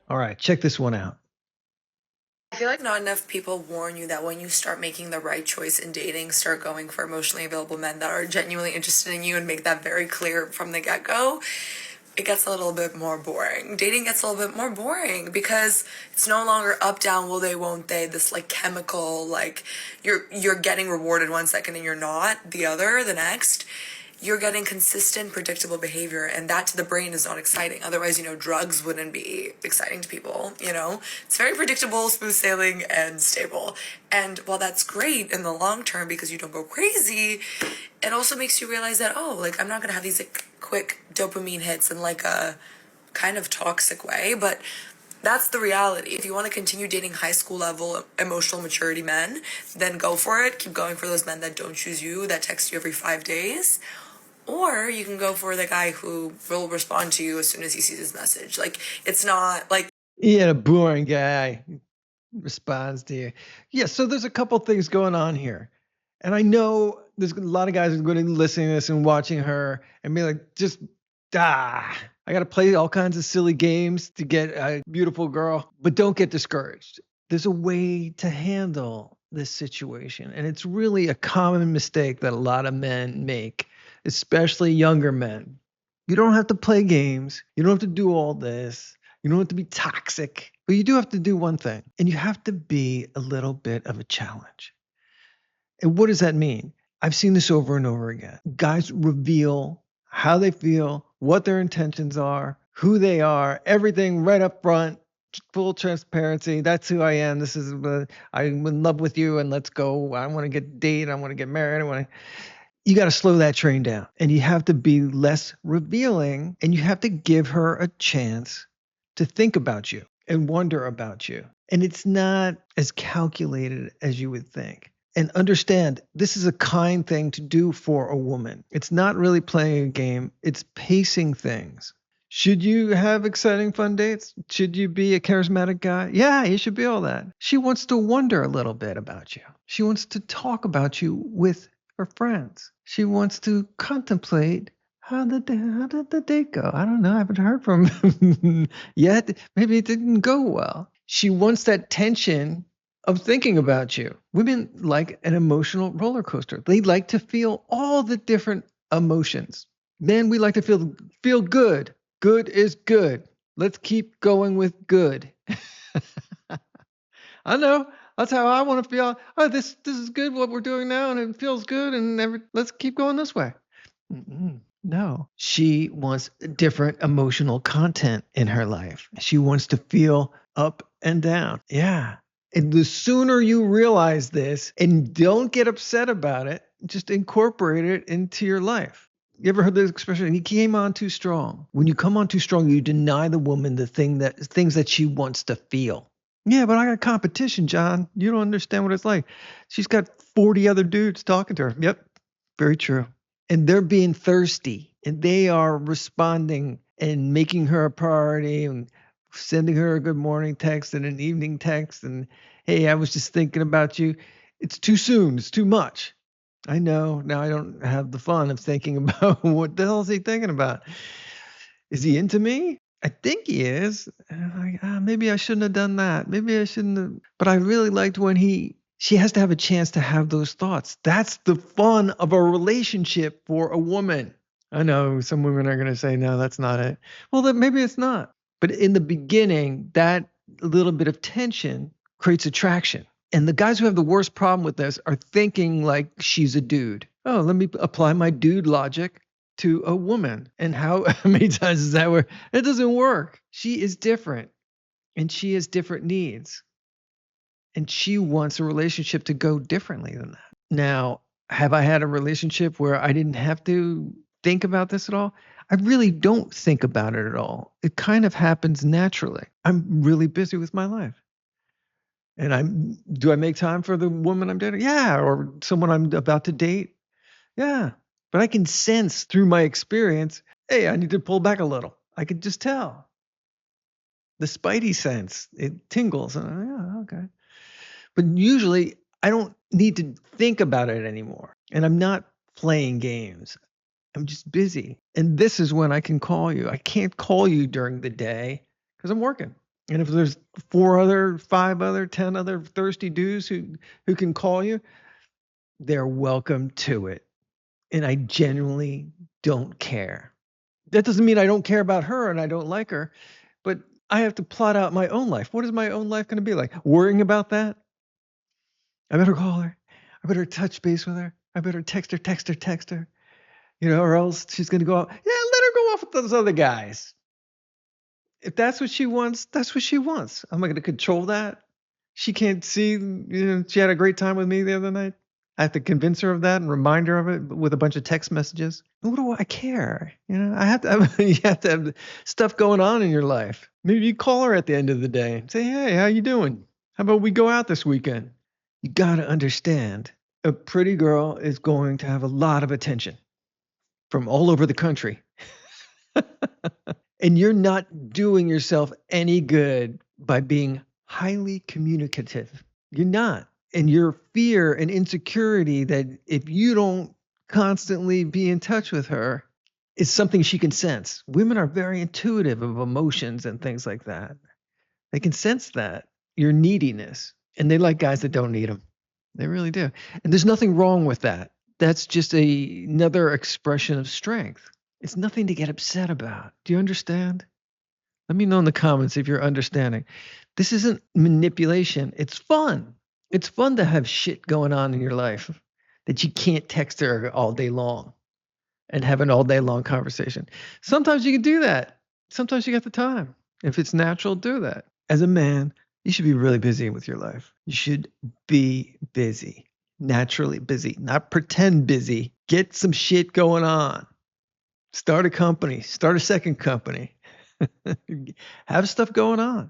All right, check this one out. I feel like not enough people warn you that when you start making the right choice in dating, start going for emotionally available men that are genuinely interested in you and make that very clear from the get go, it gets a little bit more boring. Dating gets a little bit more boring because it's no longer up, down, will they, won't they, this like chemical, like you're getting rewarded 1 second and you're not the next. You're getting consistent, predictable behavior, and that to the brain is not exciting. Otherwise, drugs wouldn't be exciting to people. It's very predictable, smooth sailing, and stable. And while that's great in the long term because you don't go crazy, it also makes you realize that, oh, like, I'm not gonna have these like quick dopamine hits in like a kind of toxic way, but that's the reality. If you want to continue dating high school level emotional maturity men, then go for it. Keep going for those men that don't choose you, that text you every 5 days. Or you can go for the guy who will respond to you as soon as he sees his message. Like, it's not like, Yeah, a boring guy responds to you. Yeah, so there's a couple things going on here. And I know there's a lot of guys who are going to be listening to this and watching her and be like, just, I got to play all kinds of silly games to get a beautiful girl. But don't get discouraged. There's a way to handle this situation. And it's really a common mistake that a lot of men make, especially younger men. You don't have to play games. You don't have to do all this. You don't have to be toxic, but you do have to do one thing, and you have to be a little bit of a challenge. And what does that mean? I've seen this over and over again. Guys reveal how they feel, what their intentions are, who they are, everything right up front, full transparency. That's who I am. This is, I'm in love with you, and let's go. I want to get dated. I want to get married. You got to slow that train down, and you have to be less revealing, and you have to give her a chance to think about you and wonder about you. And it's not as calculated as you would think. And understand, this is a kind thing to do for a woman. It's not really playing a game, it's pacing things. Should you have exciting fun dates? Should you be a charismatic guy? Yeah, you should be all that. She wants to wonder a little bit about you. She wants to talk about you with her friends. She wants to contemplate how did the date go? I don't know. I haven't heard from him yet. Maybe it didn't go well. She wants that tension of thinking about you. Women like an emotional roller coaster. They like to feel all the different emotions. Men, we like to feel good. Good is good. Let's keep going with good. I know. That's how I want to feel. Oh, this is good what we're doing now, and it feels good, and let's keep going this way. No, she wants different emotional content in her life. She wants to feel up and down. Yeah. And the sooner you realize this and don't get upset about it, just incorporate it into your life. You ever heard this expression? He came on too strong. When you come on too strong, you deny the woman the things that she wants to feel. Yeah, but I got competition, John. You don't understand what it's like. She's got 40 other dudes talking to her. Yep, very true. And they're being thirsty, and they are responding and making her a priority and sending her a good morning text and an evening text. And hey, I was just thinking about you. It's too soon. It's too much. I know. Now I don't have the fun of thinking about what the hell is he thinking about? Is he into me? I think he is. And I'm like, maybe I shouldn't have done that. Maybe I shouldn't have. But I really liked when she has to have a chance to have those thoughts. That's the fun of a relationship for a woman. I know some women are going to say, no, that's not it. Well, then maybe it's not. But in the beginning, that little bit of tension creates attraction. And the guys who have the worst problem with this are thinking like she's a dude. Oh, let me apply my dude logic to a woman. And how many times does that work? It doesn't work. She is different, and she has different needs. And she wants a relationship to go differently than that. Now, have I had a relationship where I didn't have to think about this at all? I really don't think about it at all. It kind of happens naturally. I'm really busy with my life. And do I make time for the woman I'm dating? Yeah. Or someone I'm about to date? Yeah. But I can sense through my experience, hey, I need to pull back a little. I can just tell. The spidey sense, it tingles. Yeah, okay. But usually I don't need to think about it anymore. And I'm not playing games. I'm just busy. And this is when I can call you. I can't call you during the day because I'm working. And if there's 5 other, 10 other thirsty dudes who can call you, they're welcome to it. And I genuinely don't care. That doesn't mean I don't care about her and I don't like her, but I have to plot out my own life. What is my own life going to be like? Worrying about that? I better call her. I better touch base with her. I better text her, or else she's going to go out. Yeah, let her go off with those other guys. If that's what she wants, that's what she wants. I'm not going to control that. She can't see, she had a great time with me the other night. I have to convince her of that and remind her of it with a bunch of text messages. What do I care? I have to have, you have to have stuff going on in your life. Maybe you call her at the end of the day and say, hey, how you doing? How about we go out this weekend? You got to understand, a pretty girl is going to have a lot of attention from all over the country. And you're not doing yourself any good by being highly communicative. You're not. And your fear and insecurity that if you don't constantly be in touch with her is something she can sense. Women are very intuitive of emotions and things like that. They can sense that, your neediness. And they like guys that don't need them. They really do. And there's nothing wrong with that. That's just another expression of strength. It's nothing to get upset about. Do you understand? Let me know in the comments if you're understanding. This isn't manipulation. It's fun. It's fun to have shit going on in your life that you can't text her all day long and have an all day long conversation. Sometimes you can do that. Sometimes you got the time. If it's natural, do that. As a man, you should be really busy with your life. You should be busy, naturally busy, not pretend busy. Get some shit going on. Start a company, start a second company. Have stuff going on.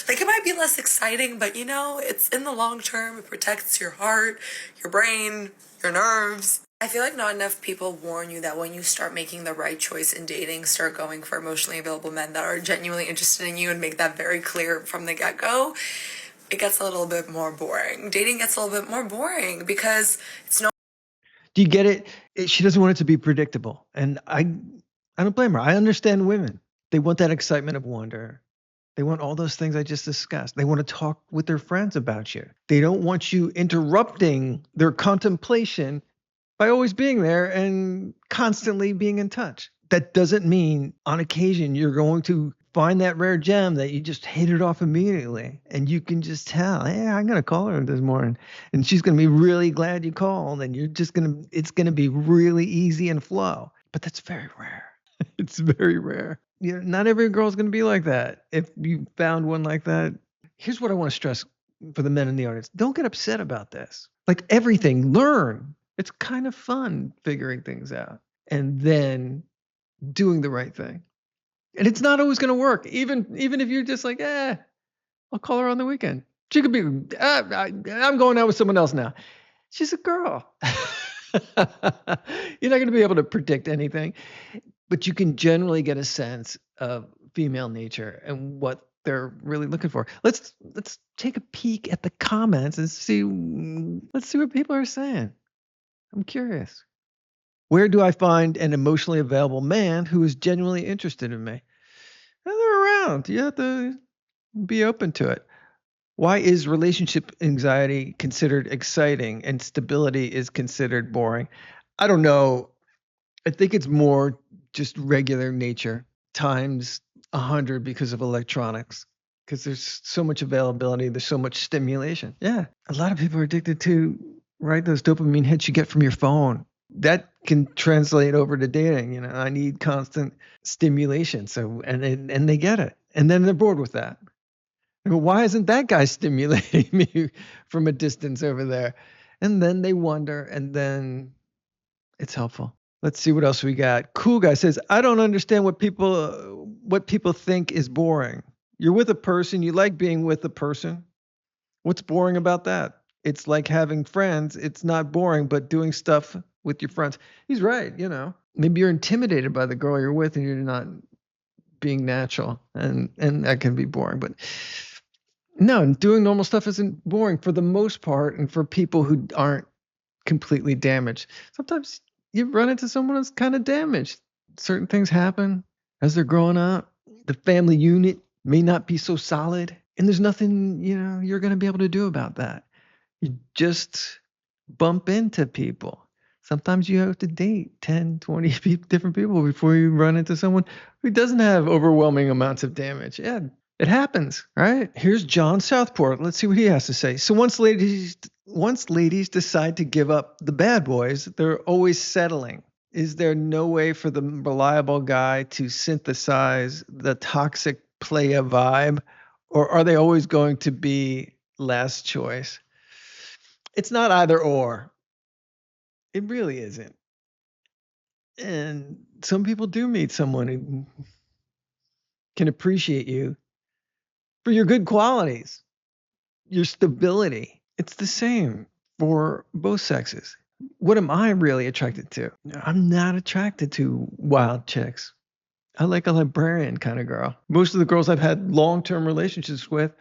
Like it might be less exciting, but it's in the long term. It protects your heart, your brain, your nerves. I feel like not enough people warn you that when you start making the right choice in dating, start going for emotionally available men that are genuinely interested in you and make that very clear from the get-go, it gets a little bit more boring. Dating gets a little bit more boring because it's no. Do you get it? She doesn't want it to be predictable. And I don't blame her. I understand women. They want that excitement of wonder. They want all those things I just discussed. They want to talk with their friends about you. They don't want you interrupting their contemplation by always being there and constantly being in touch. That doesn't mean on occasion you're going to find that rare gem that you just hit it off immediately. And you can just tell, hey, I'm going to call her this morning. And she's going to be really glad you called. And it's going to be really easy and flow. But that's very rare. It's very rare. Not every girl's going to be like that. If you found one like that, here's what I want to stress for the men in the audience. Don't get upset about this. Like everything, learn. It's kind of fun figuring things out and then doing the right thing. And it's not always going to work. Even if you're just like, I'll call her on the weekend. She could be, I'm going out with someone else now. She's a girl. You're not going to be able to predict anything. But you can generally get a sense of female nature and what they're really looking for. Let's take a peek at the comments and see. Let's see what people are saying. I'm curious. Where do I find an emotionally available man who is genuinely interested in me? Well, they're around. You have to be open to it. Why is relationship anxiety considered exciting and stability is considered boring? I don't know. I think it's more just regular nature times 100 because of electronics, because there's so much availability, there's so much stimulation. Yeah, a lot of people are addicted to those dopamine hits you get from your phone. That can translate over to dating. I need constant stimulation, so and they get it, and then they're bored with that. Why isn't that guy stimulating me from a distance over there? And then they wonder, and then it's helpful. Let's see what else we got. Cool guy says, I don't understand what people think is boring. You're with a person, you like being with a person. What's boring about that? It's like having friends. It's not boring, but doing stuff with your friends. He's right, Maybe you're intimidated by the girl you're with and you're not being natural, and that can be boring. But no, doing normal stuff isn't boring for the most part, and for people who aren't completely damaged. Sometimes you run into someone that's kind of damaged. Certain things happen as they're growing up. The family unit may not be so solid, and there's nothing, you're going to be able to do about that. You just bump into people. Sometimes you have to date 10, 20 different people before you run into someone who doesn't have overwhelming amounts of damage. Yeah, it happens, right? Here's John Southport. Let's see what he has to say. So once ladies decide to give up the bad boys, they're always settling. Is there no way for the reliable guy to synthesize the toxic playa vibe, or are they always going to be last choice? It's not either or. It really isn't. And some people do meet someone who can appreciate you for your good qualities, your stability. It's the same for both sexes. What am I really attracted to? I'm not attracted to wild chicks. I like a librarian kind of girl. Most of the girls I've had long-term relationships with,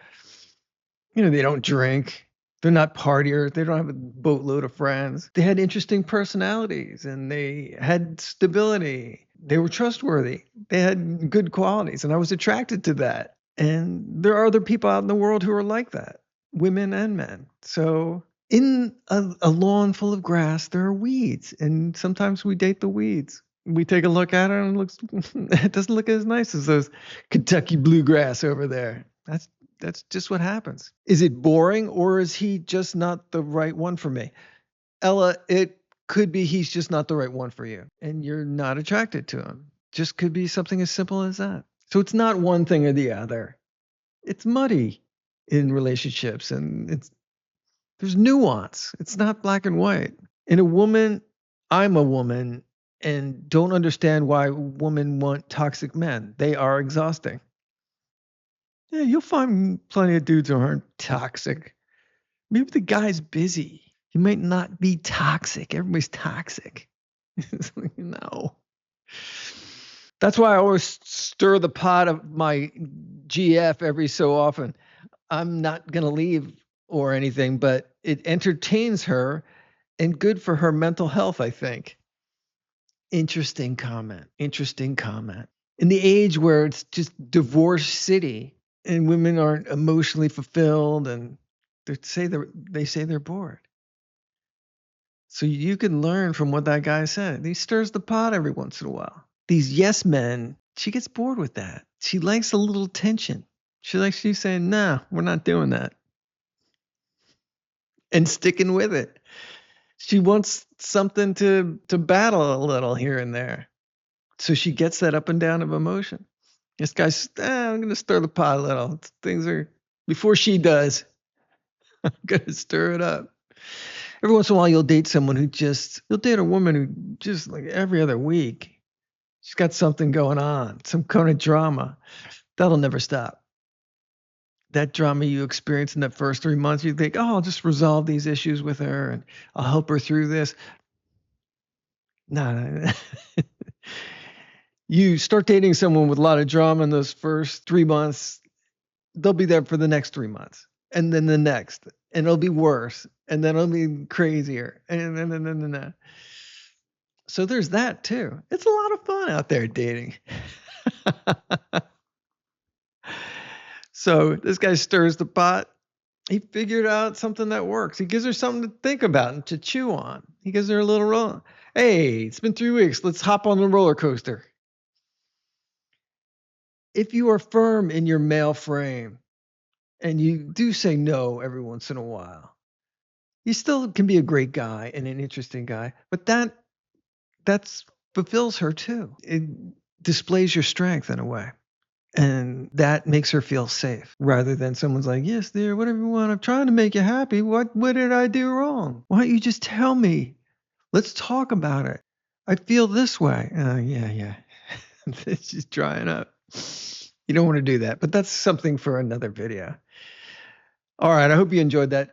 they don't drink. They're not partiers. They don't have a boatload of friends. They had interesting personalities and they had stability. They were trustworthy. They had good qualities, and I was attracted to that. And there are other people out in the world who are like that, women and men. So in a lawn full of grass, there are weeds, and sometimes we date the weeds. We take a look at it and it doesn't look as nice as those Kentucky bluegrass over there. That's just what happens. Is it boring, or is he just not the right one for me? Ella, it could be he's just not the right one for you and you're not attracted to him. Just could be something as simple as that. So it's not one thing or the other. It's muddy in relationships, and there's nuance. It's not black and white. In a woman, I'm a woman and don't understand why women want toxic men. They are exhausting. Yeah, you'll find plenty of dudes who aren't toxic. Maybe the guy's busy. He might not be toxic. Everybody's toxic. No. That's why I always stir the pot of my GF every so often. I'm not going to leave or anything, but it entertains her and good for her mental health, I think. Interesting comment. Interesting comment. In the age where it's just divorce city and women aren't emotionally fulfilled and they say they're bored. So you can learn from what that guy said. He stirs the pot every once in a while. These yes men, she gets bored with that. She likes a little tension. She likes you saying, "Nah, we're not doing that," and sticking with it. She wants something to battle a little here and there. So she gets that up and down of emotion. This guy's, I'm going to stir the pot a little. Things are, before she does, I'm going to stir it up. Every once in a while, you'll date you'll date a woman who just like every other week, she's got something going on, some kind of drama. That'll never stop. That drama you experience in that first 3 months, you think, oh, I'll just resolve these issues with her and I'll help her through this. No. You start dating someone with a lot of drama in those first 3 months, they'll be there for the next 3 months. And then the next. And it'll be worse. And then it'll be crazier. And then. So there's that too. It's a lot of fun out there dating. So this guy stirs the pot. He figured out something that works. He gives her something to think about and to chew on. He gives her a little roll. Hey, it's been 3 weeks. Let's hop on the roller coaster. If you are firm in your male frame and you do say no every once in a while, you still can be a great guy and an interesting guy, but that's fulfills her too. It displays your strength in a way. And that makes her feel safe rather than someone's like, yes, dear, whatever you want. I'm trying to make you happy. What did I do wrong? Why don't you just tell me? Let's talk about it. I feel this way. Yeah. It's just drying up. You don't want to do that, but that's something for another video. All right. I hope you enjoyed that.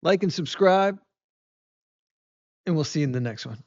Like and subscribe, and we'll see you in the next one.